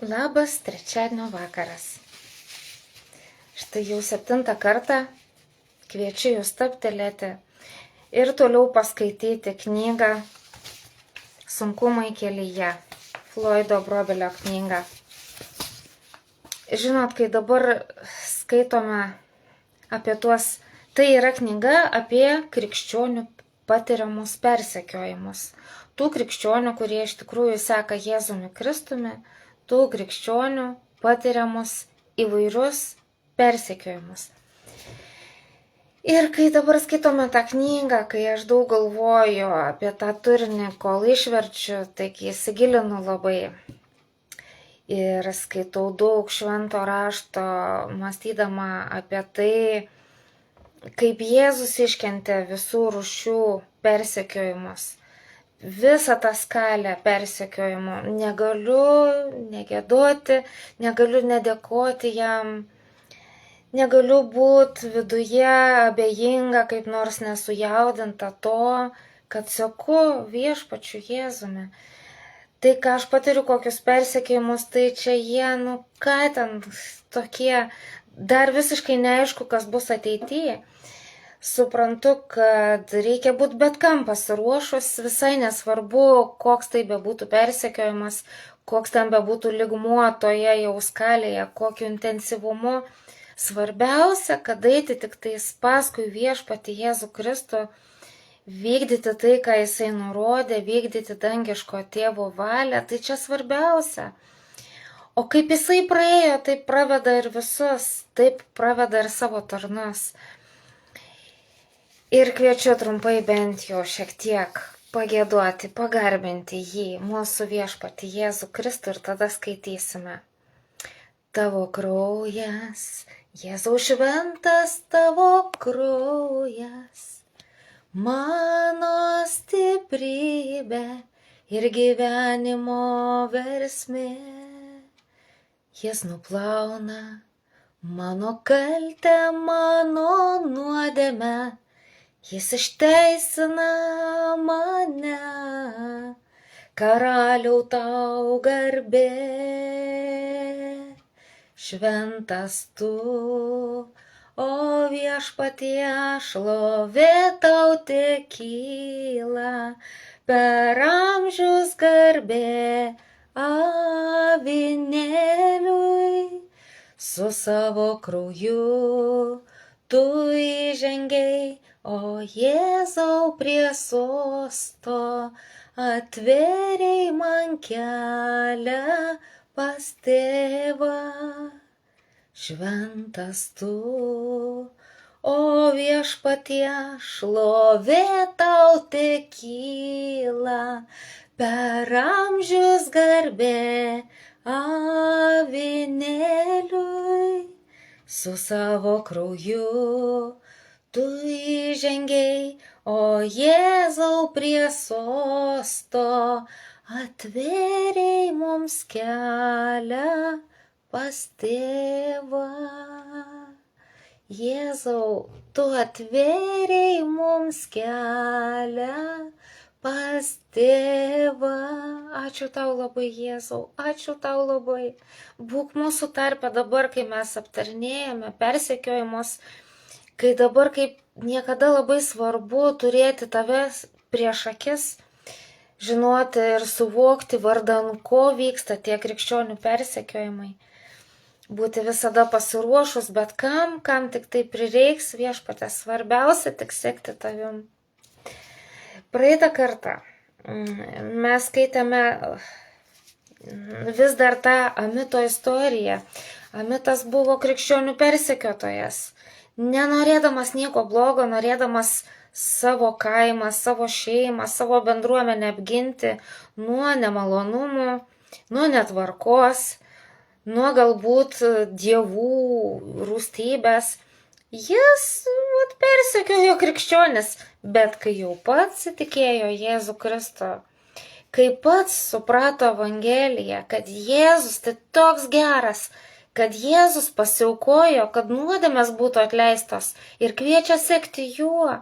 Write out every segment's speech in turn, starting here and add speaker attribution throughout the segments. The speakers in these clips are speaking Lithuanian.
Speaker 1: Labas trečiadienio vakaras. Štai jau 7 kartą kviečiu jūs stabtelėti ir toliau paskaityti knygą Sunkumai kelyje, Floydo Brobelio knygą. Žinot, kai dabar skaitome apie tuos, tai yra knyga apie krikščionių patiriamus persekiojimus. Tų krikščionių, kurie iš tikrųjų seka Jėzumi Kristumi, tų krikščionių patiriamus įvairius persekiojimus. Ir kai dabar skaitome tą knygą, kai aš daug galvoju apie tą turinį, kol išverčiu, taigi įsigilinu labai. Ir skaitau daug švento rašto, mąstydama apie tai, kaip Jėzus iškentė visų rūšių persekiojimus. Visą tą skalę persekiojimo. Negaliu negėdoti, negaliu nedėkoti jam, negaliu būti viduje abejinga, kaip nors nesujaudinta to, kad seku viešpačiu Jėzumi. Tai, ką aš patiriu, kokius persekiojimus, tai čia jie, ką ten tokie, dar visiškai neaišku, kas bus ateityje. Suprantu, kad reikia būti bet kam pasiruošus, visai nesvarbu, koks tai bebūtų persekiojimas, koks ten bebūtų lygmuo toje jau skalėje, kokiu intensyvumu. Svarbiausia, kad eiti tik tais paskui viešpatį Jėzų Kristų, vykdyti tai, ką jisai nurodė, vykdyti dangiško tėvo valią, tai čia svarbiausia. O kaip jisai praėjo, taip praveda ir visus, taip praveda ir savo tarnus. Ir kviečiu trumpai bent jau šiek tiek pagėduoti, pagarbinti jį, mūsų viešpatį Jėzų Kristų, ir tada skaitysime. Tavo kraujas, Jėzau šventas tavo kraujas, mano stiprybė ir gyvenimo versmė. Jis nuplauna mano kaltę, mano nuodėmę. Jis išteisina mane, karaliau tau garbė. Šventas tu, o viešpatie, šlovė tau tekyla, per amžius garbė avinėliui. Su savo krauju tu įžengei, o Jėzau prie sosto, atvėrei man kelią pas tėvą. Šventas tu, o viešpatie, šlovė tau tekyla, per amžius garbė avinėliui. Su savo krauju tu įžengei, o Jėzau prie sosto, atvėrei mums kelią pas tėvą. Jėzau, tu atvėrei mums kelią pas tėvą. Ačiū tau labai, Jėzau, ačiū tau labai. Būk mūsų tarpe dabar, kai mes aptarinėjame persekiojimus, kai dabar kaip niekada labai svarbu turėti tave prieš akis, žinoti ir suvokti, vardan ko vyksta tie krikščionių persekiojimai. Būti visada pasiruošus, bet kam tik tai prireiks, viešpatie, svarbiausia tik sekti tavim. Praeitą kartą mes skaitėme vis dar tą Amito istoriją. Amitas buvo krikščionių persekiotojas. Nenorėdamas nieko blogo, norėdamas savo kaimą, savo šeimą, savo bendruomenę apginti nuo nemalonumų, nuo netvarkos, nuo galbūt dievų rūstybės. Jis persekiojo krikščionis, bet kai jau pats įtikėjo Jėzų Kristų, kai pats suprato Evangeliją, kad Jėzus tai toks geras, kad Jėzus pasiaukojo, kad nuodėmės būtų atleistos ir kviečia sekti juo,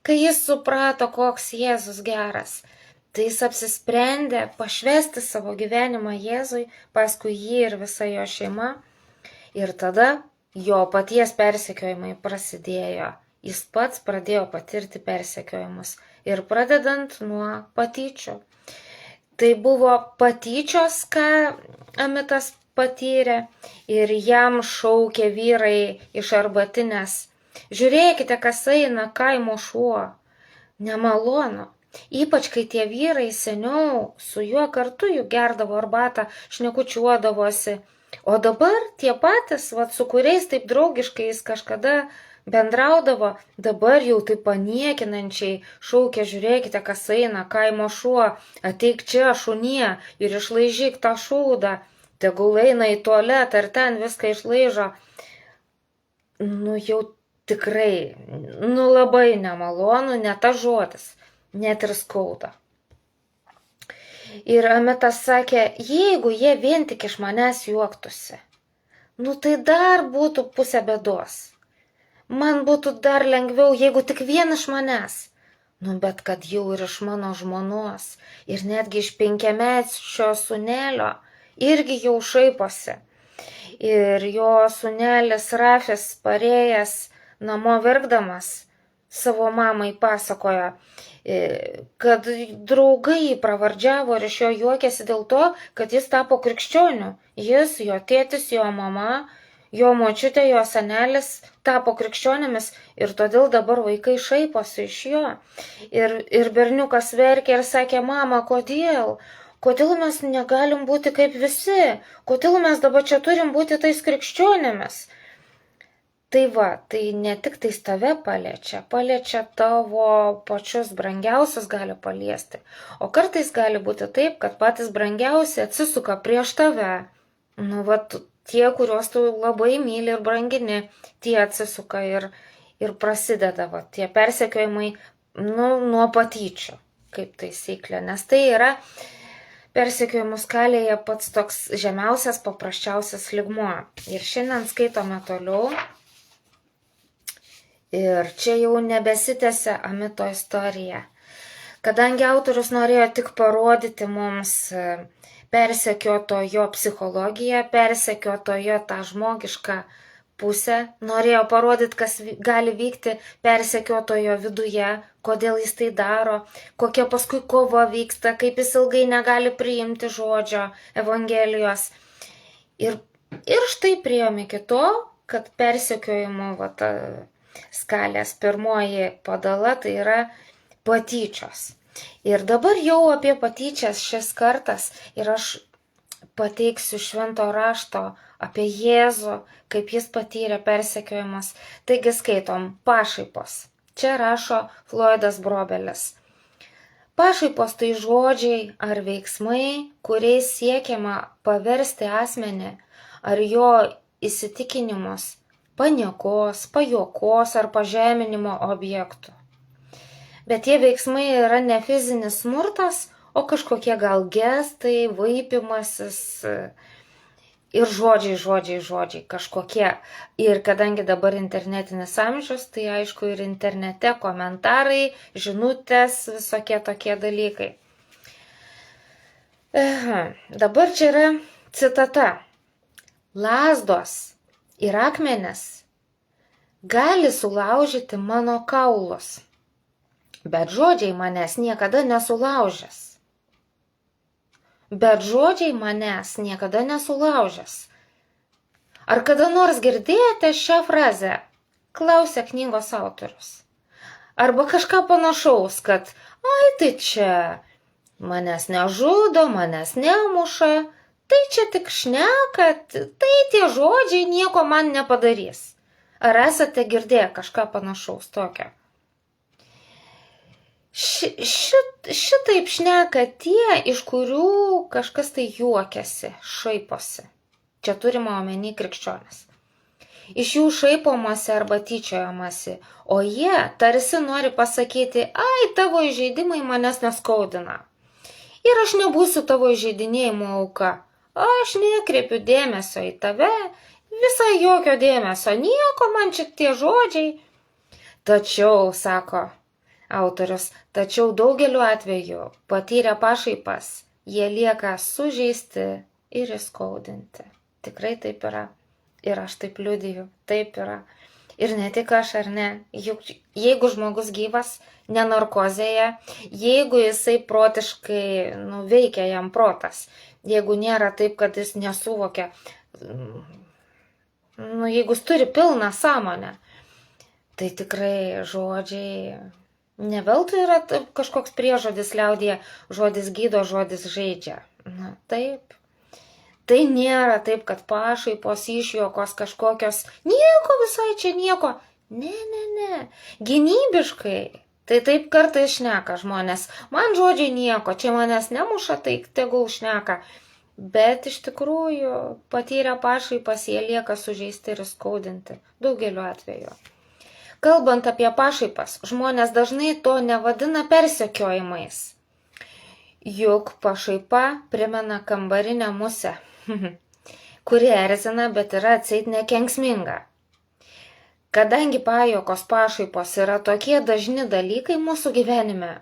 Speaker 1: kai jis suprato, koks Jėzus geras, Tai jis apsisprendė pašvęsti savo gyvenimą Jėzui, paskui jį ir visa jo šeima. Ir tada jo paties persekiojimai prasidėjo. Jis pats pradėjo patirti persekiojimus. Ir pradedant nuo patyčių. Tai buvo patyčios, ką Amitas patyrė, ir jam šaukė vyrai iš arbatinės: žiūrėkite, kas eina, kaimo šuo. Nemalonu. Ypač, kai tie vyrai seniau su juo kartu juk gerdavo arbatą, šnekučiuodavosi. O dabar tie patys, su kuriais taip draugiškai jis kažkada bendraudavo, dabar jau taip paniekinančiai šaukė: žiūrėkite, kas eina, kaimo šuo, ateik čia, šunie, ir išlaižyk tą šūdą, tegul eina į tualetą ir ten viską išlaižo. Jau tikrai, labai nemalonu, ne tas žodis, net ir skauda. Ir Amitas sakė: jeigu jie vien tik iš manęs juoktųsi, tai dar būtų pusė bėdos. Man būtų dar lengviau, jeigu tik vien iš manęs. Bet kad jau ir iš mano žmonos, ir netgi iš 5-mečio sūnelio, irgi jau šaiposi. Ir jo sūnelis Rafis parėjęs namo verkdamas savo mamai pasakojo, kad draugai jį pravardžiavo ir iš jo juokėsi dėl to, kad jis tapo krikščioniu. Jis, jo tėtis, jo mama, jo močiutė, jo senelis tapo krikščionimis ir todėl dabar vaikai šaiposi iš jo. Ir berniukas verkė ir sakė: mama, kodėl? Kodėl mes negalim būti kaip visi? Kodėl mes dabar čia turim būti tais krikščionimis? Tai ne tik tais tave paliečia tavo pačius brangiausius gali paliesti. O kartais gali būti taip, kad patys brangiausi atsisuka prieš tave. Tie, kuriuos tu labai myli ir brangini, tie atsisuka ir prasideda tie persekiojimai nuo patyčių, kaip taisyklė. Nes tai yra persekiojimų skalėje pats toks žemiausias, paprasčiausias lygmuo. Ir šiandien skaitome toliau. Ir čia jau nebesitęsia Amito istorija. Kadangi autorius norėjo tik parodyti mums persekiotojo psichologiją, persekiotojo tą žmogišką pusę, norėjo parodyti, kas gali vykti persekiotojo viduje, kodėl jis tai daro, kokia paskui kova vyksta, kaip jis ilgai negali priimti žodžio Evangelijos. Ir štai priėjome iki to, kad persekiojimo skalės pirmoji padala tai yra patyčios. Ir dabar jau apie patyčias šis kartas ir aš pateiksiu švento rašto apie Jėzų, kaip jis patyrė persekiojimus. Taigi skaitom pašaipos. Čia rašo Floydas Brobelis. Pašaipos tai žodžiai ar veiksmai, kuriais siekiama paversti asmenį ar jo įsitikinimus paniekos, pajuokos ar pažeminimo objektų. Bet tie veiksmai yra ne fizinis smurtas, o kažkokie gal gestai, vaipimasis ir žodžiai kažkokie. Ir kadangi dabar internetinis amžius, tai aišku ir internete komentarai, žinutės, visokie tokie dalykai. Dabar čia yra citata. Lazdos ir akmenės gali sulaužyti mano kaulus, bet žodžiai manęs niekada nesulaužęs. Ar kada nors girdėjote šią frazę? Klausia knygos autorius. Arba kažką panašaus, kad tai čia manęs nežudo, manęs nemuša, tai čia tik šneka, tai tie žodžiai nieko man nepadarys. Ar esate girdėję kažką panašaus tokio? Šitaip šneka tie, iš kurių kažkas tai juokiasi, šaiposi. Čia turima omeny krikščionis. Iš jų šaipomasi arba tyčiojamasi, o jie tarsi nori pasakyti: tavo įžeidimai manęs neskaudina. Ir aš nebūsiu tavo įžeidinėjimo auka. Aš nekreipiu dėmesio į tave, visai jokio dėmesio, nieko man čia tie žodžiai. Tačiau, sako Autorius, tačiau daugeliu atveju patyrę pašaipas, jie lieka sužeisti ir įskaudinti. Tikrai taip yra. Ir aš taip liudiju, taip yra. Ir ne tik aš, ar ne? Juk jeigu žmogus gyvas, nenarkozėje, jeigu jisai protiškai veikia jam protas, jeigu nėra taip, kad jis nesuvokia, jeigu jis turi pilną sąmonę, tai tikrai žodžiai, ne veltui yra kažkoks priežodis liaudyje, žodis gydo, žodis žaidžia. Taip. Tai nėra taip, kad pašaipos, išjuokos kažkokios, nieko visai čia nieko. Ne. Gynybiškai. Tai taip kartais šneka žmonės. Man žodžiai nieko, čia manęs nemuša, tai tegul šneka. Bet iš tikrųjų patyrę pašaipas, jie lieka sužeisti ir skaudinti. Daugeliu atveju. Kalbant apie pašaipas, žmonės dažnai to nevadina persekiojimais. Juk pašaipa primena kambarinę musę, kuri erzina, bet yra atseit nekenksminga. Kadangi pajuokos, pašaipos yra tokie dažni dalykai mūsų gyvenime,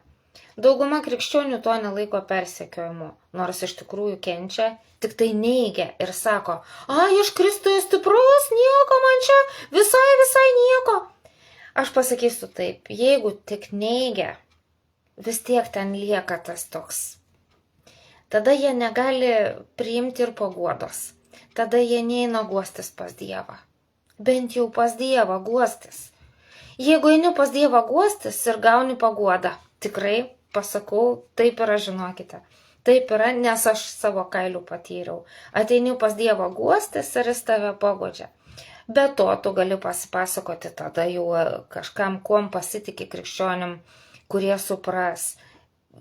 Speaker 1: dauguma krikščionių to nelaiko persekiojimu, nors iš tikrųjų kenčia, tik tai neigia ir sako, aš Kristuje stiprus, nieko man čia, visai nieko. Aš pasakysiu taip, jeigu tik neigia, vis tiek ten lieka tas toks. Tada jie negali priimti ir paguodos. Tada jie neina guostis pas Dievą. Bent jau pas Dievą guostis. Jeigu eini pas Dievą guostis ir gauni paguodą, tikrai pasakau, taip yra, žinokite. Taip yra, nes aš savo kailių patyriau. Ateini pas Dievą guostis ir jis tave paguodžia. Be to, tu gali pasipasakoti tada jau kažkam, kuom pasitiki krikščionim, kurie supras.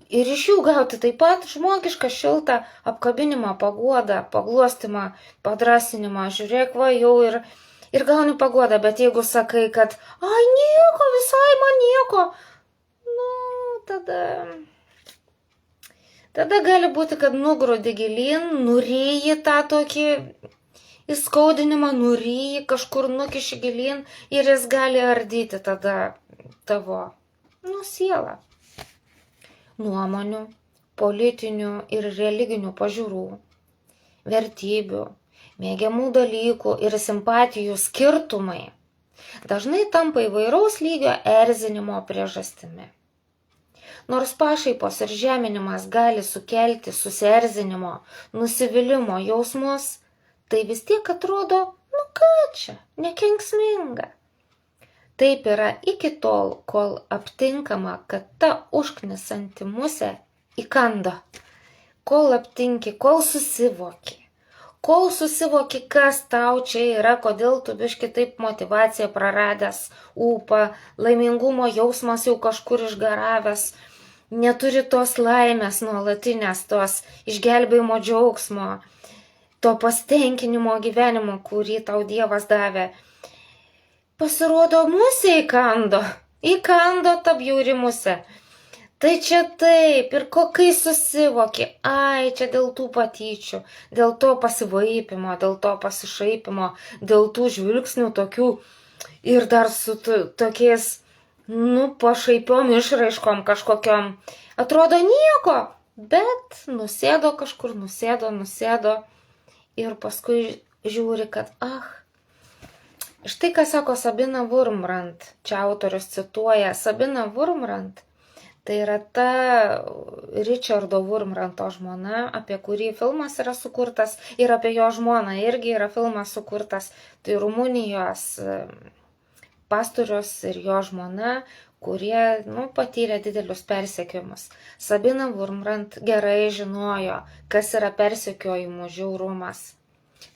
Speaker 1: Ir iš jų gauti taip pat žmogišką šiltą apkabinimą, paguodą, paglostymą, padrasinimą. Žiūrėk, va jau ir gauni paguodą, bet jeigu sakai, kad nieko, visai man nieko, tada gali būti, kad nugrūdi gilyn, nuryji tą tokį įskaudinimą, nuryji, kažkur nukiši gilyn ir jis gali ardyti tada tavo sielą. Nuomonių, politinių ir religinių pažiūrų, vertybių, mėgiamų dalykų ir simpatijų skirtumai dažnai tampa įvairaus lygio erzinimo priežastimi. Nors pašaipos ir žeminimas gali sukelti susierzinimo, nusivylimo jausmus, tai vis tiek atrodo, ką čia, nekenksminga. Taip yra iki tol, kol aptinkama, kad ta užknisanti musė įkando. Kol aptinki, kol susivoki. Kol susivoki, kas tau čia yra, kodėl tu biški taip motyvaciją praradęs, ūpą, laimingumo jausmas jau kažkur išgaravęs, neturi tos laimės nuolatinės, tos išgelbėjimo džiaugsmo, to pasitenkinimo gyvenimo, kurį tau Dievas davė. Pasirodo, musė įkando ta bjauri musė. Tai čia taip, ir kai susivoki, čia dėl tų patyčių, dėl to pasivaipimo, dėl to pasišaipimo, dėl tų žvilgsnių tokių ir dar su tokiais, pašaipiom išraiškom kažkokiom. Atrodo nieko, bet nusėdo kažkur, nusėdo ir paskui žiūri, kad štai ką sako Sabina Wurmbrand, čia autorius cituoja Sabina Wurmbrand, tai yra ta Richardo Wurmbrando žmona, apie kurį filmas yra sukurtas ir apie jo žmoną irgi yra filmas sukurtas, tai Rumunijos pastorius ir jo žmona, kurie patyrė didelius persekiojimus. Sabina Wurmbrand gerai žinojo, kas yra persekiojimų žiaurumas.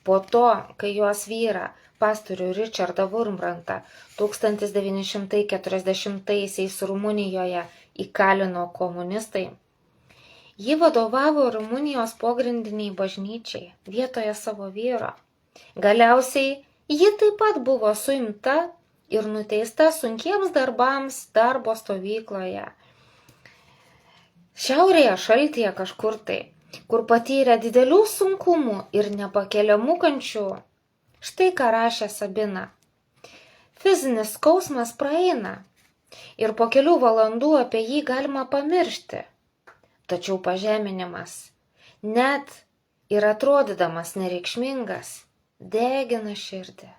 Speaker 1: Po to, kai jos vyrą, pastorių Richardą Wurmbrandą 1940-aisiais Rumunijoje įkalino komunistai, ji vadovavo Rumunijos pogrindiniai bažnyčiai vietoje savo vyro. Galiausiai ji taip pat buvo suimta ir nuteista sunkiems darbams darbo stovykloje. Šiaurėje šaltyje kažkur tai, kur patyrė didelių sunkumų ir nepakeliamų kančių. Štai ką rašė Sabina. Fizinis skausmas praeina, Ir po kelių valandų apie jį galima pamiršti. Tačiau pažeminimas, net ir atrodydamas nereikšmingas, degina širdį.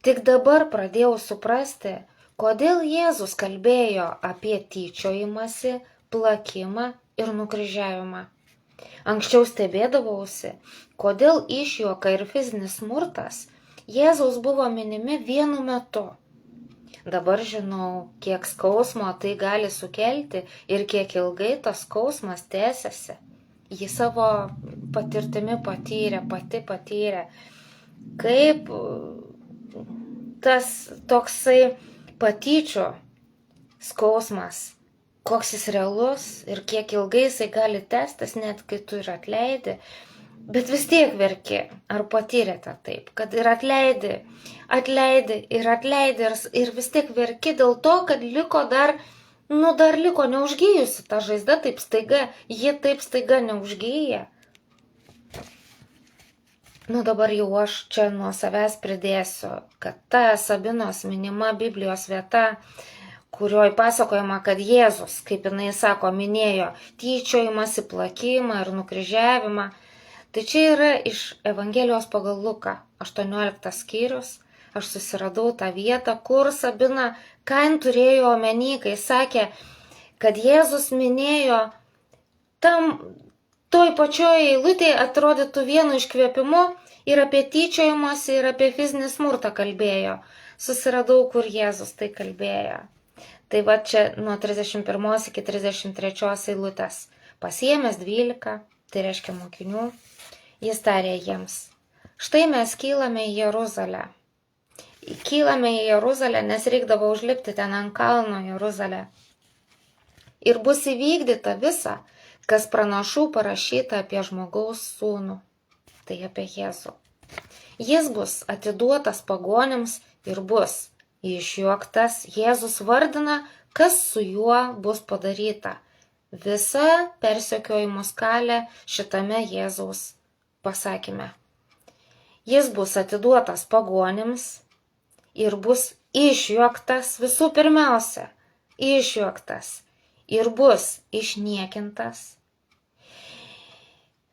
Speaker 1: Tik dabar pradėjau suprasti, kodėl Jėzus kalbėjo apie tyčiojimąsi, plakimą ir nukryžiavimą. Anksčiau stebėdavausi, kodėl išjuoka ir fizinis smurtas Jėzaus buvo minimi vienu metu. Dabar žinau, kiek skausmo tai gali sukelti ir kiek ilgai tas skausmas tęsiasi. Ji savo patirtimi pati patyrė, kaip tas toksai patyčių skausmas, koks jis realus ir kiek ilgai jisai gali tęstis, net kai tu ir atleidi. Bet vis tiek verki. Ar patyrėte taip, kad ir atleidi ir vis tiek verki dėl to, kad liko dar liko neužgyjusi ta žaizda taip staiga, ji taip staiga neužgyja. Dabar jau aš čia nuo savęs pridėsiu, kad ta Sabinos minima Biblijos vieta, kurioj pasakojama, kad Jėzus, kaip jinai sako, minėjo tyčiojimąsi, plakimą ir nukryžiavimą. Tai čia yra iš Evangelijos pagal Luką, 18 skyrius. Aš susiradau tą vietą, kur Sabina ką jin turėjo omeny, kai sakė, kad Jėzus minėjo toj pačioj eilutėje atrodytų vienu iškvėpimu ir apie tyčiojimosi, ir apie fizinį smurtą kalbėjo. Susiradau, kur Jėzus tai kalbėjo. Tai va čia nuo 31 iki 33 eilutės. Pasiėmęs 12, tai reiškia mokinių, jis tarė jiems, štai mes kylame į Jeruzalę. Kylame į Jeruzalę, nes reikdavo užlipti ten ant kalno Jeruzalę. Ir bus įvykdyta visa, kas pranašų parašyta apie žmogaus sūnų. Tai apie Jėzų. Jis bus atiduotas pagonims ir bus išjuoktas. Jėzus vardina, kas su juo bus padaryta. Visa persekiojimų skalė šitame Jėzaus pasakyme. Jis bus atiduotas pagonims ir bus išjuoktas, visų pirmiausia, išjuoktas ir bus išniekintas.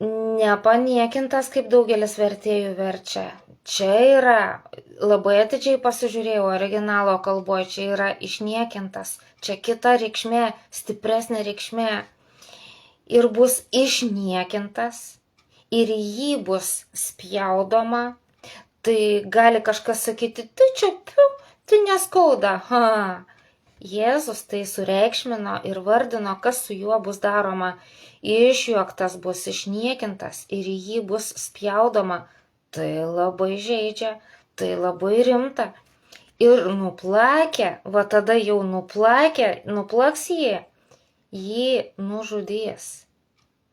Speaker 1: Nepaniekintas, kaip daugelis vertėjų verčia. Čia yra, labai atidžiai pasižiūrėjau originalo kalboje, čia yra išniekintas. Čia kita reikšmė, stipresnė reikšmė. Ir bus išniekintas. Ir jį bus spjaudoma, tai gali kažkas sakyti, tai neskauda. Jėzus tai sureikšmino ir vardino, kas su juo bus daroma. Išjuoktas bus, išniekintas ir jį bus spjaudoma. Tai labai žeidžia, tai labai rimta. Ir nuplakė, va tada jau nuplaks jį nužudys.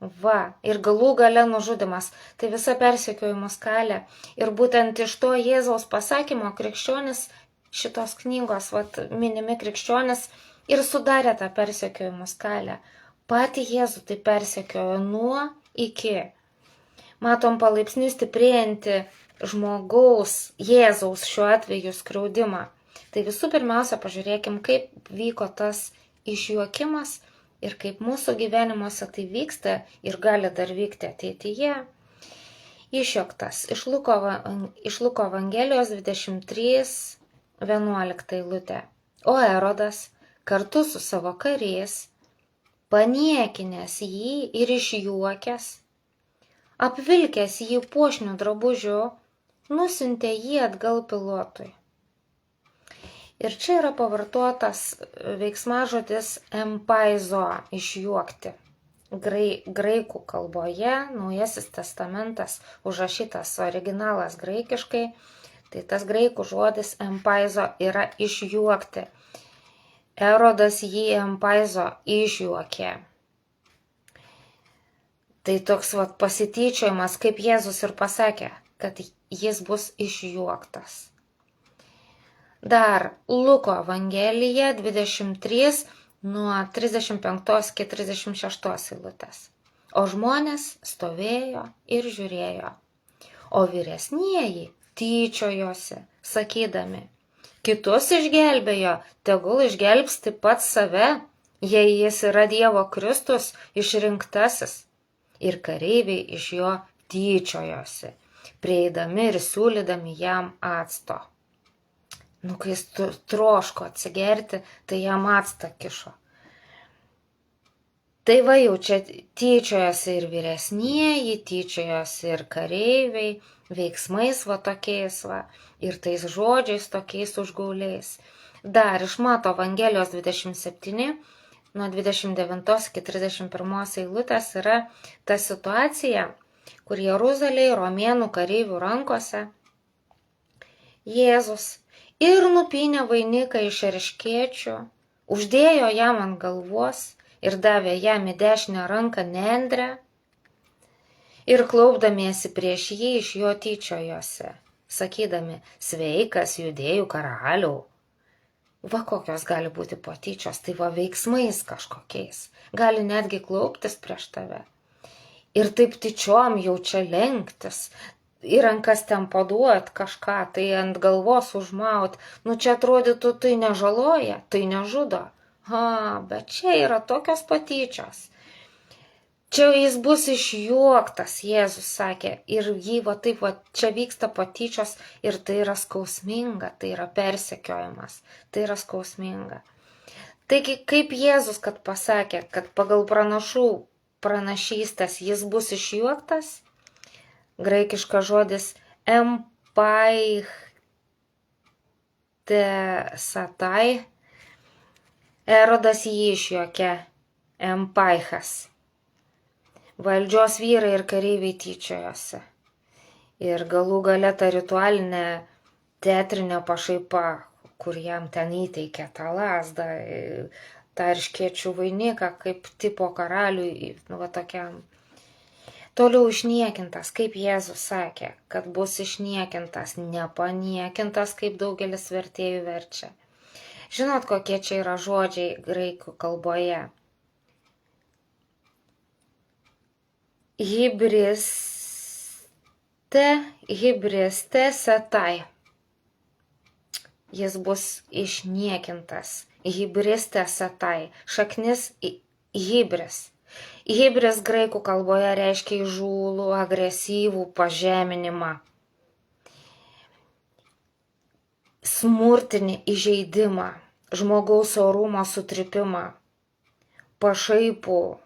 Speaker 1: Va, ir galų gale nužudimas, tai visa persekiojimų skalė. Ir būtent iš to Jėzaus pasakymo krikščionis, šitos knygos, minimi krikščionis, ir sudarė tą persekiojimų skalę. Patį Jėzų tai persekiojo nuo iki. Matom palaipsniui stiprėjantį žmogaus, Jėzaus šiuo atveju skriaudimą. Tai visų pirmiausia pažiūrėkim, kaip vyko tas išjuokimas, ir kaip mūsų gyvenimuose tai vyksta ir gali dar vykti ateityje. Išjuoktas iš Luko Evangelijos 23:11 eilutė. O Erodas kartu su savo kariais, paniekinęs jį ir išjuokęs, apvilkęs jį puošniu drabužiu, nusiuntė jį atgal Pilotui. Ir čia yra pavartotas veiksmažodis empaizo, išjuokti. Graikų kalboje Naujasis testamentas užrašytas originalas graikiškai, tai tas graikų žodis empaizo yra išjuokti. Erodas jį empaizo išjuokė. Tai toks pasityčiojimas, kaip Jėzus ir pasakė, kad jis bus išjuoktas. Dar Luko Evangelija 23 nuo 35 iki 36 eilutės. O žmonės stovėjo ir žiūrėjo, o vyresnieji tyčiojosi, sakydami, kitus išgelbėjo, tegul išgelbsti pats save, jei jis yra Dievo Kristus išrinktasis. Ir kareiviai iš jo tyčiojosi, prieidami ir siūlydami jam acto. Kai jis troško atsigerti, tai jam actą kišo. Tai va jau čia tyčiojosi ir vyresnieji, tyčiojosi ir kareiviai, veiksmais va tokiais va, ir tais žodžiais tokiais užgauliais. Dar iš Mato Evangelijos 27, nuo 29 iki 31 eilutės yra ta situacija, kur Jeruzalėje romėnų kareivių rankose Jėzus ir nupynė vainiką iš erškėčių, uždėjo jam ant galvos ir davė jam į dešinę ranką nendrę, ir klaupdamiesi prieš jį iš jo tyčiojosi, sakydami, sveikas judėjų karaliau. Va kokios gali būti patyčios, tai va veiksmais kažkokiais, gali netgi klauptis prieš tave. Ir taip tyčiom jau čia lenktis, į rankas ten paduot kažką, tai ant galvos užmaut, čia atrodytų, tai nežaloja, tai nežudo. Bet čia yra tokios patyčios. Čia jis bus išjuoktas, Jėzus sakė, ir jį va taip va, čia vyksta patyčios ir tai yra skausminga, tai yra persekiojimas, tai yra skausminga. Taigi, kaip Jėzus, kad pasakė, kad pagal pranašų pranašystės jis bus išjuoktas, graikiškas žodis empaichthesatai, Erodas jį išjuokė, empaichas. Valdžios vyrai ir kareiviai tyčiojosi. Ir galų gale ta ritualinė teatrinė pašaipa, kur jam ten įteikė tą lazdą, tą erškėčių vainiką, kaip tipo karaliui, va tokiam. Toliau išniekintas, kaip Jėzus sakė, kad bus išniekintas, nepaniekintas, kaip daugelis vertėjų verčia. Žinot, kokie čia yra žodžiai graikų kalboje? Hibriste setai. Jis bus išniekintas. Hibriste setai. Šaknis hibris. Hibris graikų kalboje reiškia įžūlų, agresyvų pažeminimą. Smurtinį įžeidimą, žmogaus orumo sutripimą, pašaipų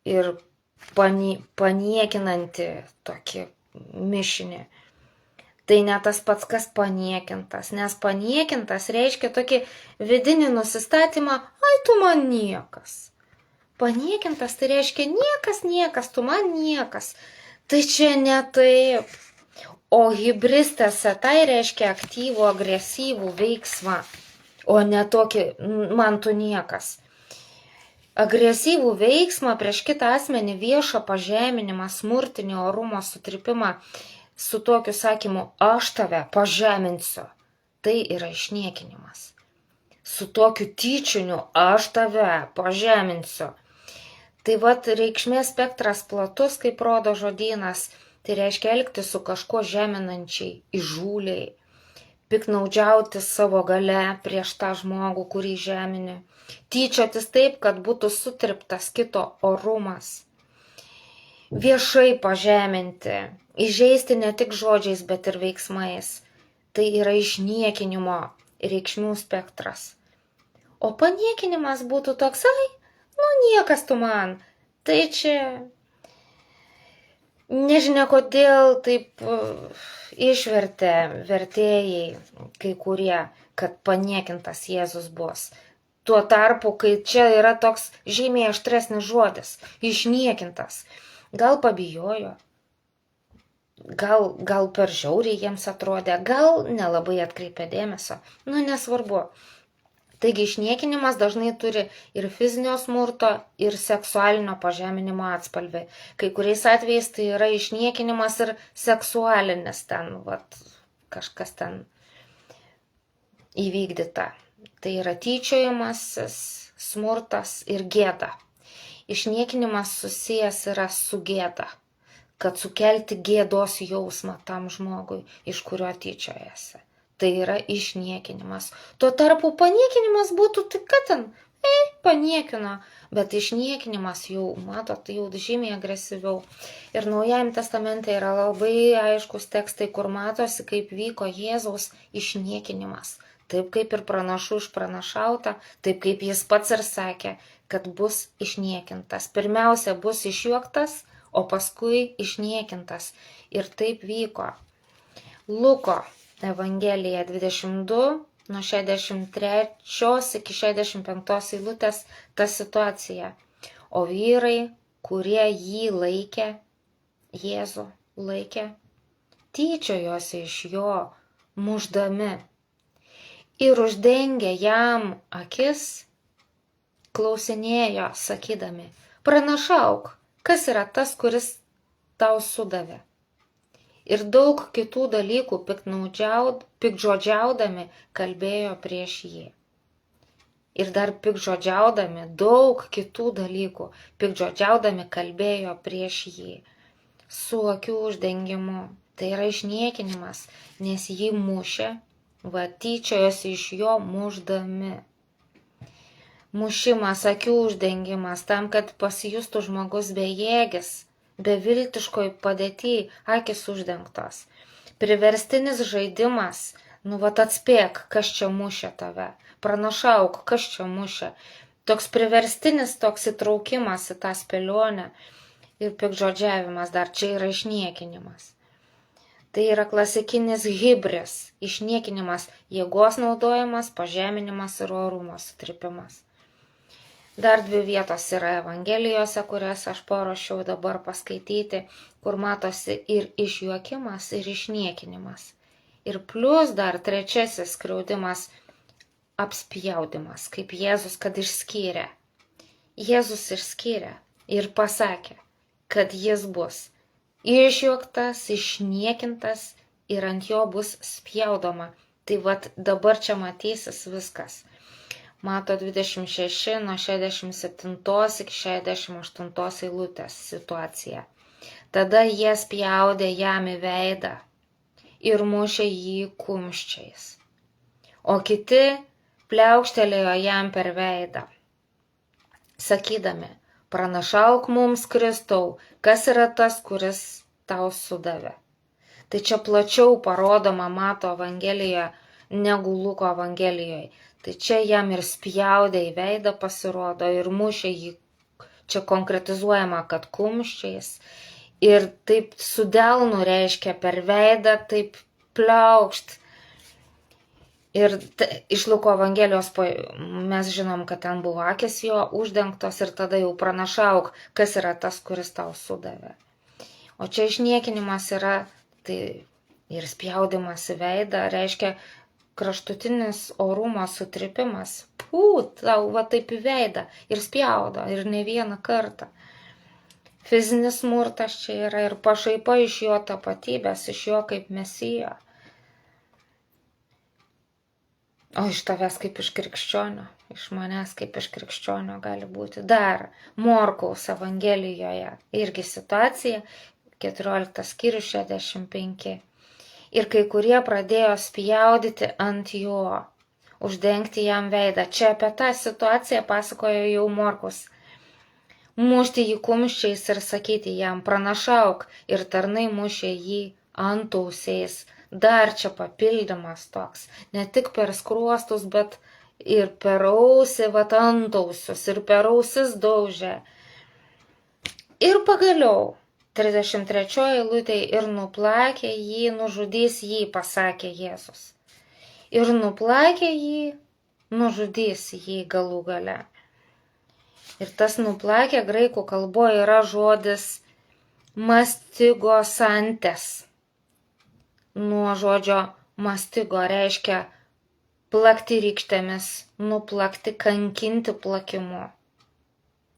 Speaker 1: ir paniekinantį tokį mišinį. Tai ne tas pats, kas paniekintas, nes paniekintas reiškia tokį vidinį nusistatymą, ai tu man niekas. Paniekintas tai reiškia niekas, tu man niekas. Tai čia ne taip. O hibriste setai reiškia aktyvų, agresyvų veiksmą, o ne tokį, man tu niekas. Agresyvų veiksmą prieš kitą asmenį, viešą pažeminimą, smurtinį orumo sutripimą su tokiu sakymu, aš tave pažeminsiu. Tai yra išniekinimas. Su tokiu tyčiniu, aš tave pažeminsiu. Tai vat reikšmės spektras platus, kaip rodo žodynas. Tai reiškia elgtis su kažkuo žeminančiai, įžūliai, piknaudžiauti savo gale prieš tą žmogų, kurį žemini, tyčiotis taip, kad būtų sutriptas kito orumas, viešai pažeminti, įžeisti ne tik žodžiais, bet ir veiksmais. Tai yra išniekinimo reikšmių spektras. O paniekinimas būtų toksai, niekas tu man, tai čia... Nežinia, kodėl taip išvertė vertėjai kai kurie, kad paniekintas Jėzus bus. Tuo tarpu, kai čia yra toks žymiai aštresnis žodis, išniekintas. Gal pabijojo, gal per žiauriai jiems atrodė, gal nelabai atkreipė dėmesio, nesvarbu. Taigi išniekinimas dažnai turi ir fizinio smurto, ir seksualinio pažeminimo atspalvį. Kai kuriais atvejais tai yra išniekinimas ir seksualinis ten, kažkas ten įvykdyta. Tai yra tyčiojimasis, smurtas ir gėda. Išniekinimas susijęs yra su gėda, kad sukelti gėdos jausmą tam žmogui, iš kurio tyčiojasi. Tai yra išniekinimas. Tuo tarpu paniekinimas būtų, tai kad ten, paniekino, bet išniekinimas jau, matot, jau žymiai agresyviau. Ir Naujajame testamente yra labai aiškus tekstai, kur matosi, kaip vyko Jėzaus išniekinimas. Taip kaip ir pranašų išpranašauta, taip kaip jis pats ir sakė, kad bus išniekintas. Pirmiausia bus išjuoktas, o paskui išniekintas. Ir taip vyko. Luko Evangelija 22, nuo 63 iki 65 eilutės ta situacija. O vyrai, kurie jį laikė, Jėzų laikė, tyčiojosi iš jo, mušdami. Ir uždengę jam akis, klausinėjo, sakydami, pranašauk, kas yra tas, kuris tau sudavė. Ir daug kitų dalykų piktžodžiaudami kalbėjo prieš jį. Ir dar piktžodžiaudami, daug kitų dalykų piktžodžiaudami kalbėjo prieš jį. Su akių uždengimu. Tai yra išniekinimas, nes jį mušė, tyčiojosi iš jo mušdami. Mušimas, akių uždengimas, tam, kad pasijustų žmogus bejėgis, beviltiškoj padėty, akis uždengtos. Priverstinis žaidimas, atspėk, kas čia mušė tave, pranašauk, kas čia mušė. Toks priverstinis toks įtraukimas į tą spėlionę ir piktžodžiavimas dar čia yra išniekinimas. Tai yra klasikinis hibris, išniekinimas, jėgos naudojimas, pažeminimas ir orumo sutripimas. Dar 2 vietos yra Evangelijose, kurias aš paruošiau dabar paskaityti, kur matosi ir išjuokimas, ir išniekinimas. Ir plus dar 3 skriaudimas, apspjaudimas, kaip Jėzus, kad išskyrė. Jėzus išskyrė ir pasakė, kad jis bus išjuoktas, išniekintas ir ant jo bus spjaudoma. Tai dabar čia matysis viskas. Mato 26 nuo 67 iki 68 eilutės situacija. Tada jie spjaudė jam į veidą ir mušė jį kumščiais. O kiti pliaukštelėjo jam per veidą, sakydami, pranašauk mums, Kristau, kas yra tas, kuris tau sudavė. Tai čia plačiau parodoma Mato Evangelijoje negu Luko Evangelijoje. Tai čia jam ir spjaudė į veidą pasirodo ir mušė jį, čia konkretizuojama, kad kumščiais. Ir taip su delnu reiškia per veidą, taip pliaukšt. Ir iš Luko Evangelijos mes žinom, kad ten buvo akis jo uždengtos ir tada jau pranašauk, kas yra tas, kuris tau sudavė. O čia išniekinimas yra, tai ir spjaudimas į veidą reiškia kraštutinis orumo sutripimas. Tau taip į veidą ir spjaudo ir ne vieną kartą. Fizinis smurtas čia yra ir pašaipa iš jo tapatybės, iš jo kaip mesijo. O iš tavęs kaip iš krikščionio, iš manęs kaip iš krikščionio gali būti. Dar Morkaus Evangelijoje irgi situacija, 14 skyrius 65. Ir kai kurie pradėjo spjaudyti ant jo, uždengti jam veidą. Čia apie tą situaciją pasakojo jau Morkus. Mušti jį kumščiais ir sakyti jam pranašauk, ir tarnai mušė jį antausiais. Dar čia papildymas toks, ne tik per skruostus, bet ir per ausį, antausius, ir per ausis daužė. Ir pagaliau 33 eilutė ir nuplakė jį, nužudys jį, pasakė Jėzus. Ir nuplakė jį, nužudys jį galų gale. Ir tas nuplakė graikų kalboje yra žodis mastigosantes. Nuo žodžio mastigo reiškia plakti rykštėmis, nuplakti, kankinti plakimu.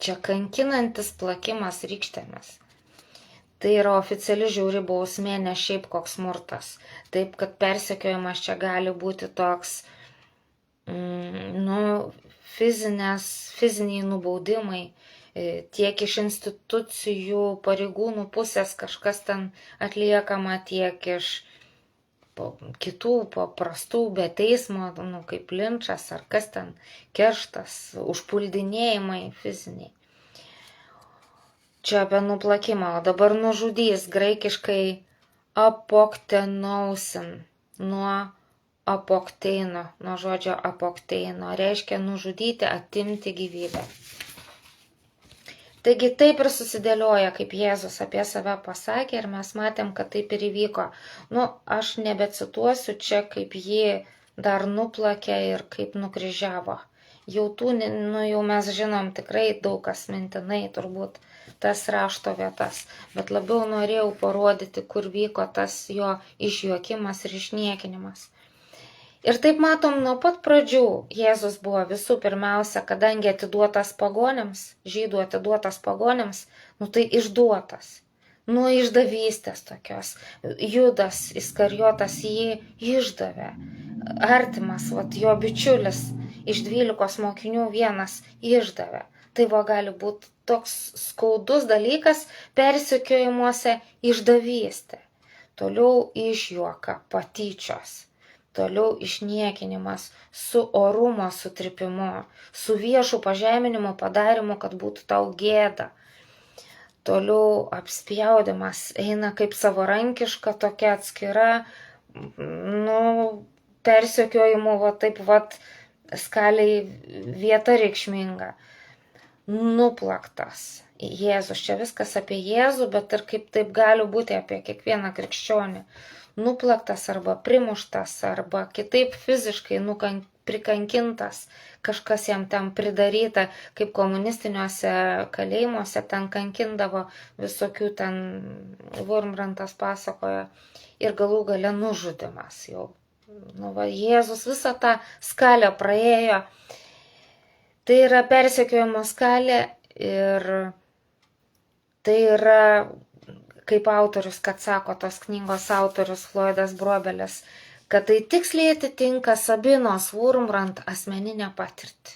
Speaker 1: Čia kankinantis plakimas rykštėmis. Tai yra oficiali žiauri bausmė, ne šiaip koks smurtas. Taip, kad persekiojimas čia gali būti toks, fiziniai nubaudimai, tiek iš institucijų pareigūnų pusės kažkas ten atliekama, tiek iš kitų paprastų be teismo, kaip linčas ar kas ten, kerštas, užpuldinėjimai fiziniai. Čia apie nuplakimą, o dabar nužudys, graikiškai apoktenausin, nuo apokteino, nuo žodžio apokteino, reiškia nužudyti, atimti gyvybę. Taigi taip ir susidėlioja, kaip Jėzus apie save pasakė ir mes matėm, kad taip ir įvyko. Aš nebecituosiu čia, kaip jį dar nuplakė ir kaip nukryžiavo. Jau mes žinom tikrai daug kas mintinai turbūt tas rašto vietas, bet labiau norėjau parodyti, kur vyko tas jo išjuokimas ir išniekinimas. Ir taip matom, nuo pat pradžių Jėzus buvo visų pirmiausia, kadangi atiduotas pagonėms, žydų atiduotas pagonėms, tai išduotas. Nuo išdavystės tokios. Judas Iskarijotas jį išdavė. Artimas, jo bičiulis, iš 12 mokinių vienas išdavė. Tai gali būti toks skaudus dalykas persekiojimuose išdavystė. Toliau išjuoka, patyčios. Toliau išniekinimas su orumo sutripimu, su viešu pažeminimu padarimu, kad būtų tau gėda. Toliau apspjaudimas eina kaip savarankiška tokia atskira, persekiojimų skaliai vieta reikšminga. Nuplaktas Jėzus, čia viskas apie Jėzų, bet ir kaip taip gali būti apie kiekvieną krikščionį. Nuplaktas arba primuštas, arba kitaip fiziškai prikankintas, kažkas jam ten pridaryta, kaip komunistiniuose kalėjimuose ten kankindavo, visokių ten Vurmbrantas pasakoja, ir galų gale nužudimas jau. Jėzus visą tą skalę praėjo. Tai yra persekiojimo skalė ir tai yra, kaip autorius, kad sako tos knygos autorius Floydas Brobelis, kad tai tiksliai atitinka Sabinos Vurmbrand asmeninę patirtį.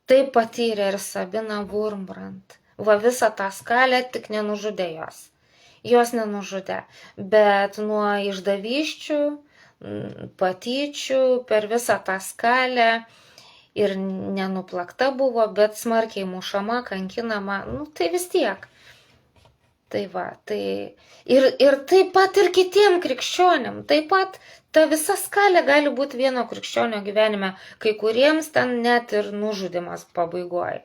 Speaker 1: Taip patyrė ir Sabina Vurmbrand. Visą tą skalę tik nenužudė jos. Jos nenužudė, bet nuo išdavysčių, patyčių, per visą tą skalę ir nenuplakta buvo, bet smarkiai mušama, kankinama, tai vis tiek. Ir taip pat ir kitiem krikščionėm, taip pat ta visa skalė gali būti vieno krikščionio gyvenime, kai kuriems ten net ir nužudimas pabaigoje.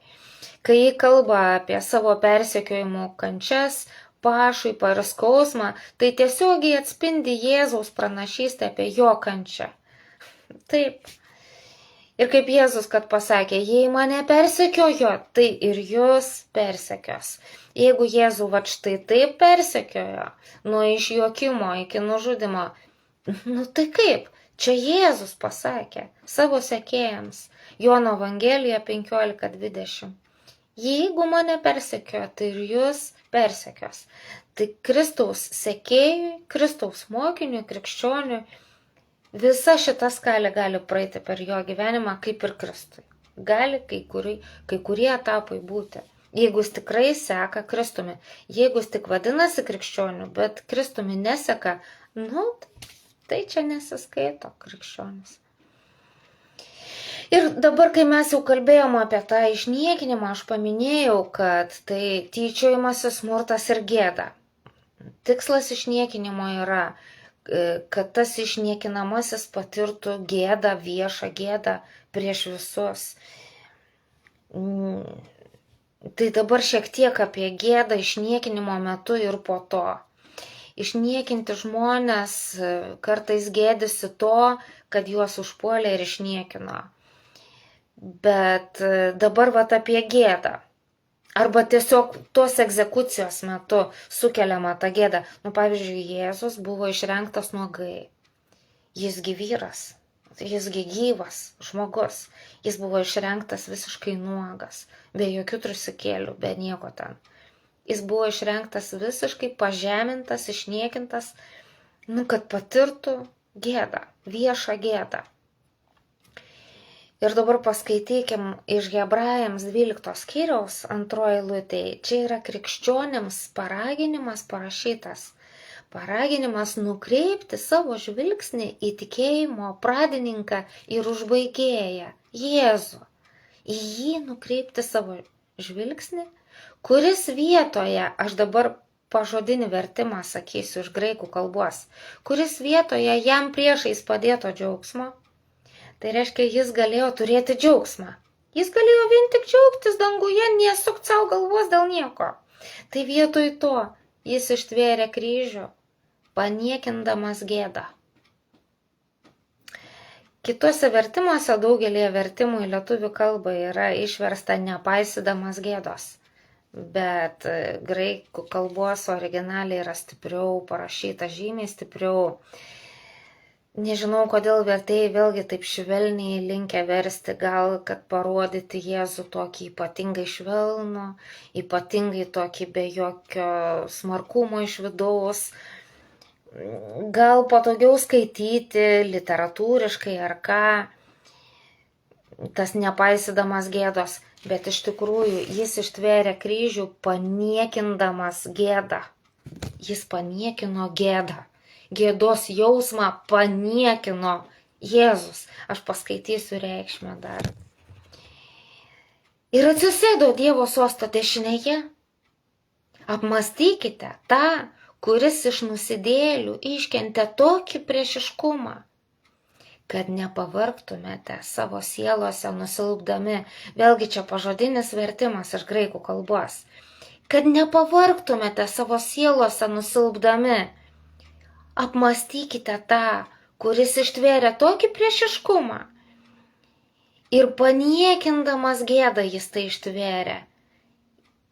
Speaker 1: Kai jį kalba apie savo persekiojimų kančias, pašaipą ir skausmą, tai tiesiogiai atspindi Jėzaus pranašystę apie jo kančią. Taip. Ir kaip Jėzus, kad pasakė, jei mane persekiojo, tai ir jūs persekios. Jeigu Jėzų štai taip persekiojo, nuo išjuokimo iki nužudimo, tai kaip? Čia Jėzus pasakė savo sekėjams, Jono Evangelija 15:20. Jeigu mane persekiojo, tai ir jūs persekios. Tai Kristaus sekėjui, Kristaus mokiniui, krikščioniui, visa šita skalė gali praeiti per jo gyvenimą kaip ir Kristui. Gali kai kurie etapai būti. Jeigu jis tikrai seka Kristumi, jeigu jis tik vadinasi krikščioniu, bet Kristumi neseka, tai čia nesiskaito krikščionis. Ir dabar, kai mes jau kalbėjom apie tą išniekinimą, aš paminėjau, kad tai tyčiojimasis, smurtas ir gėda. Tikslas išniekinimo yra, kad tas išniekinamasis patirtų gėdą, viešą gėdą prieš visus. Tai dabar šiek tiek apie gėdą išniekinimo metu ir po to. Išniekinti žmonės kartais gėdisi to, kad juos užpuolė ir išniekino. Bet dabar apie gėdą. Arba tiesiog tos egzekucijos metu sukeliama ta gėda. Pavyzdžiui, Jėzus buvo išrengtas nuogai. Jisgi vyras, jisgi gyvas žmogus. Jis buvo išrengtas visiškai nuogas, be jokių trisikėlių, be nieko ten. Jis buvo išrengtas visiškai pažemintas, išniekintas, kad patirtų gėdą, viešą gėdą. Ir dabar paskaitykim iš Hebrajams 12 skyriaus 2 eilutėje. Čia yra krikščionėms paraginimas parašytas. Paraginimas nukreipti savo žvilgsnį į tikėjimo pradininką ir užbaigėją, Jėzų. Į jį nukreipti savo žvilgsnį, kuris vietoje, aš dabar pažodinį vertimą sakysiu iš graikų kalbos, kuris vietoje jam priešais padėto džiaugsmo, tai reiškia, jis galėjo turėti džiaugsmą. Jis galėjo vien tik džiaugtis danguje, nesukti savo galvos dėl nieko. Tai vietoj to jis ištvėrė kryžių, paniekindamas gėdą. Kituose vertimuose, daugelėje vertimų į lietuvių kalbą yra išversta nepaisydamas gėdos, bet graikų kalbos originaliai yra stipriau parašyta, žymiai stipriau. Nežinau, kodėl vertėjai vėlgi taip švelniai linkę versti, gal kad parodyti Jėzų tokį ypatingai švelnų, ypatingai tokį be jokio smarkumo iš vidaus. Gal patogiau skaityti literatūriškai ar ką, tas nepaisydamas gėdos, bet iš tikrųjų jis ištvėrė kryžių paniekindamas gėdą. Jis paniekino gėdą. Gėdos jausmą paniekino Jėzus. Aš paskaitysiu reikšmę dar. Ir atsisėdo Dievo sosto dešinėje. Apmąstykite tą, kuris iš nusidėjėlių iškentė tokį priešiškumą, kad nepavargtumėte savo sielose nusilpdami, vėlgi čia pažodinis vertimas iš graikų kalbos, kad nepavargtumėte savo sielose nusilpdami, apmąstykite tą, kuris ištvėrė tokį priešiškumą ir paniekindamas gėdą jis tai ištvėrė.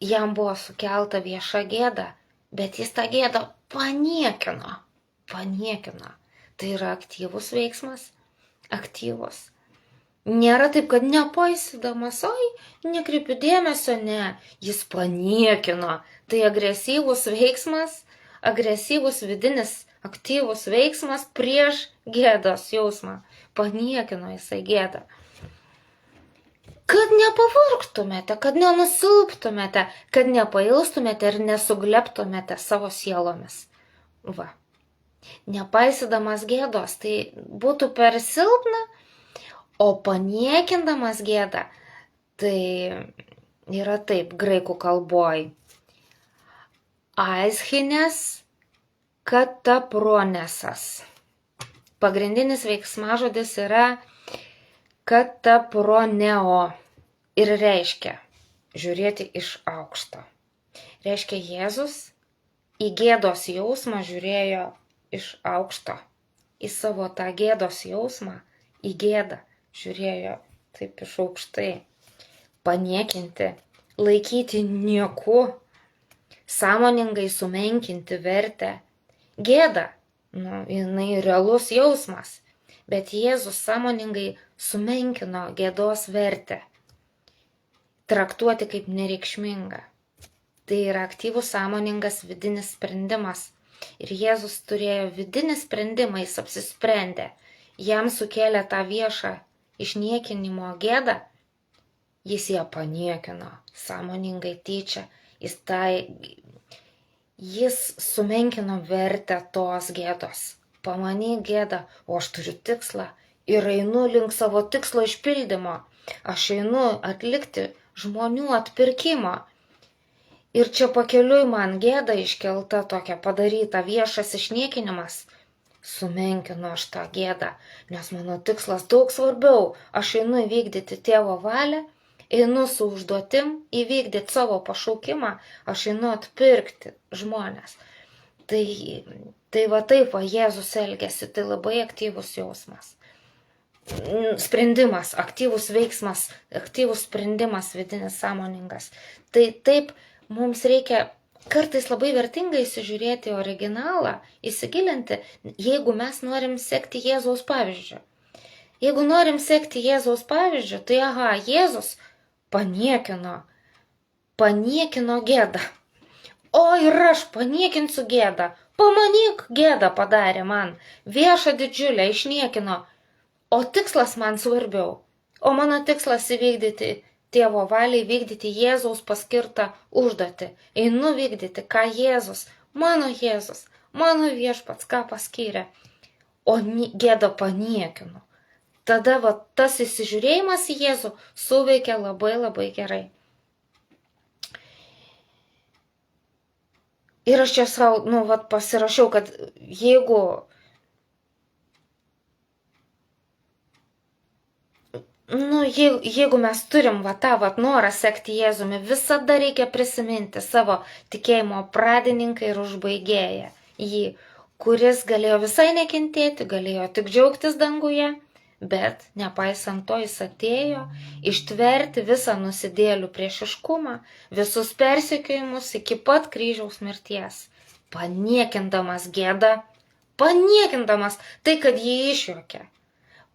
Speaker 1: Jam buvo sukelta vieša gėda, bet jis tą gėdą paniekino. Tai yra aktyvus veiksmas, aktyvus. Nėra taip, kad nepaisydamas, nekreipiu dėmesio, ne, jis paniekino. Tai agresyvus veiksmas, agresyvus vidinis, aktyvus veiksmas prieš gėdos jausmą. Paniekino jisai gėdą. Kad nepavargtumėte, kad nenusilptumėte, kad nepailstumėte ir nesugleptumėte savo sielomis. Va. Nepaisydamas gėdos, tai būtų per silpna, o paniekindamas gėdą, tai yra taip graikų kalboj. Aischines katapronesas. Pagrindinis veiksmažodis yra kataproneo ir reiškia žiūrėti iš aukšto. Reiškia Jėzus į gėdos jausmą žiūrėjo iš aukšto. Į savo tą gėdos jausmą, į gėdą žiūrėjo taip iš aukštai. Paniekinti, laikyti nieku, sąmoningai sumenkinti vertę. Gėda, jinai realus jausmas. Bet Jėzus sąmoningai sumenkino gėdos vertę, traktuoti kaip nereikšmingą. Tai yra aktyvus sąmoningas vidinis sprendimas. Ir Jėzus turėjo vidinį sprendimą, jis apsisprendė. Jam sukėlė tą viešą išniekinimo gėdą, jis ją paniekino, sąmoningai tyčia. Jis sumenkino vertę tos gėdos. Pamanyk gėdą, o aš turiu tikslą ir einu link savo tikslo išpildymo. Aš einu atlikti žmonių atpirkimo. Ir čia pakeliui man gėda iškelta tokia padaryta viešas išniekinimas. Sumenkinu aš tą gėdą, nes mano tikslas daug svarbiau. Aš einu įvykdyti tėvo valią, einu su užduotim įvykdyti savo pašaukimą, aš einu atpirkti žmonės. Tai va taip, Jėzus elgėsi, tai labai aktyvus jausmas. Sprendimas, aktyvus veiksmas, aktyvus sprendimas vidinis sąmoningas. Tai taip, mums reikia kartais labai vertingai įsižiūrėti originalą, įsigilinti, jeigu mes norim sekti Jėzaus pavyzdžiu. Jeigu norim sekti Jėzaus pavyzdžiu, tai Jėzus paniekino gėdą. O ir aš paniekinsiu gėdą. Pamanyk, gėdą padarė man. Viešą didžiulę išniekino. O tikslas man svarbiau. O mano tikslas įvykdyti tėvo valiai, vykdyti Jėzaus paskirtą užduotį. Einu vykdyti, ką Jėzus, mano viešpats ką paskyrė, o gėdą paniekinu. Tada tas įsižiūrėjimas į Jėzų suveikia labai labai gerai. Ir aš čia savo, pasirašiau, kad jeigu mes turim tą norą sekti Jėzumi, visada reikia prisiminti savo tikėjimo pradininką ir užbaigėją, jį, kuris galėjo visai nekentėti, galėjo tik džiaugtis danguje, bet nepaisant to jis atėjo ištverti visą nusidėlių priešiškumą, visus persekiojimus iki pat kryžiaus mirties, paniekindamas gėdą, paniekindamas tai, kad jį išjuokė,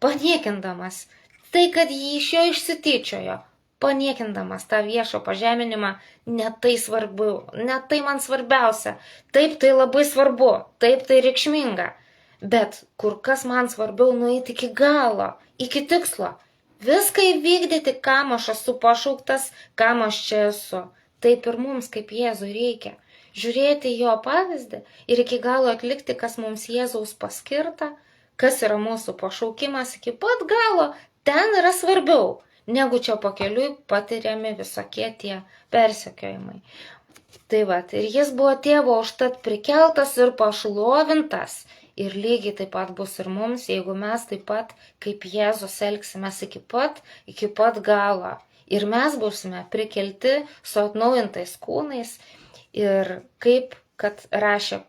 Speaker 1: paniekindamas tai, kad jį iš jo išsityčiojo, paniekindamas tą viešą pažeminimą, ne tai svarbu, ne tai man svarbiausia, taip tai labai svarbu, taip tai reikšminga, bet kur kas man svarbiau nueiti iki galo, iki tikslo, viską įvykdyti, kam aš esu pašauktas, kam aš čia esu. Taip ir mums, kaip Jėzui, reikia žiūrėti jo pavyzdį ir iki galo atlikti, kas mums Jėzaus paskirta, kas yra mūsų pašaukimas iki pat galo. Ten yra svarbiau, negu čia pakeliui patiriami visokie tie persekiojimai. Tai ir jis buvo tėvo užtat prikeltas ir pašlovintas. Ir lygiai taip pat bus ir mums, jeigu mes taip pat kaip Jėzus elgsimės iki pat galo. Ir mes būsime prikelti su atnaujintais kūnais ir kaip, kad rašė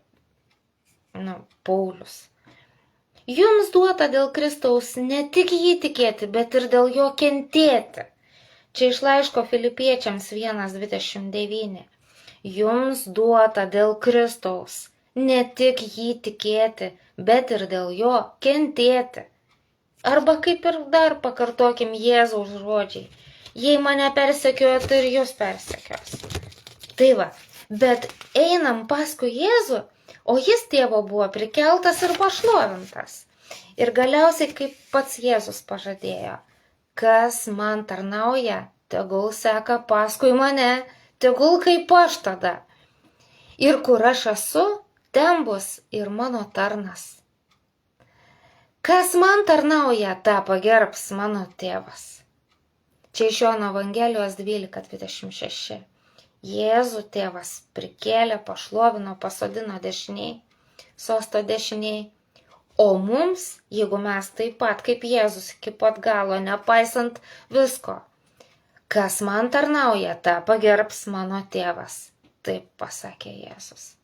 Speaker 1: Paulius. Jums duota dėl Kristaus ne tik jį tikėti, bet ir dėl jo kentėti. Čia iš laiško Filipiečiams 1:29. Jums duota dėl Kristaus ne tik jį tikėti, bet ir dėl jo kentėti. Arba kaip ir dar pakartokim Jėzaus žodžiai. Jei mane persekioja, tai ir jūs persekios. Tai bet einam paskui Jėzų, o jis tėvo buvo prikeltas ir pašlovintas. Ir galiausiai, kaip pats Jėzus pažadėjo, kas man tarnauja, tegul seka paskui mane, tegul kaip aš tada. Ir kur aš esu, ten bus ir mano tarnas. Kas man tarnauja, tą pagerbs mano tėvas. Čia iš Jono Evangelijos 12:26. Jėzų tėvas prikėlė, pašlovino, pasodino dešiniai, sosto dešiniai. O mums, jeigu mes taip pat kaip Jėzus iki pat galo, nepaisant visko, kas man tarnauja, tą pagerbs mano tėvas. Taip pasakė Jėzus.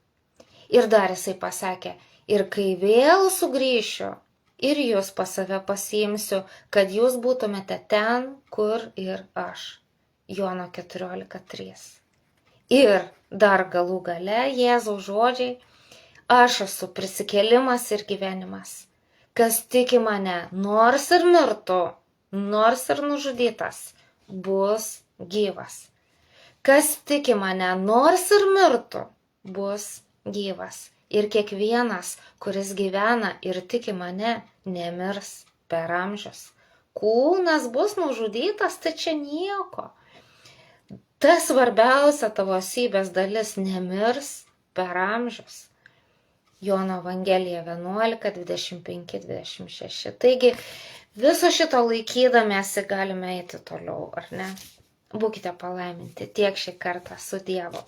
Speaker 1: Ir dar jisai pasakė, ir kai vėl sugrįšiu, ir jūs pas save pasiimsiu, kad jūs būtumėte ten, kur ir aš. Jono 14:3. Ir dar galų gale Jėzaus žodžiai, aš esu prisikėlimas ir gyvenimas. Kas tiki mane, nors ir mirtų, nors ir nužudytas, bus gyvas. Kas tiki mane, nors ir mirtų, bus gyvas. Ir kiekvienas, kuris gyvena ir tiki mane, nemirs per amžius. Kūnas bus nužudytas, tai čia nieko. Ta svarbiausia tavo esybės dalis nemirs per amžius. Jono Evangelija 11:25-26. Taigi viso šito laikydamiesi galime eiti toliau, ar ne? Būkite palaiminti tiek šį kartą, su Dievu.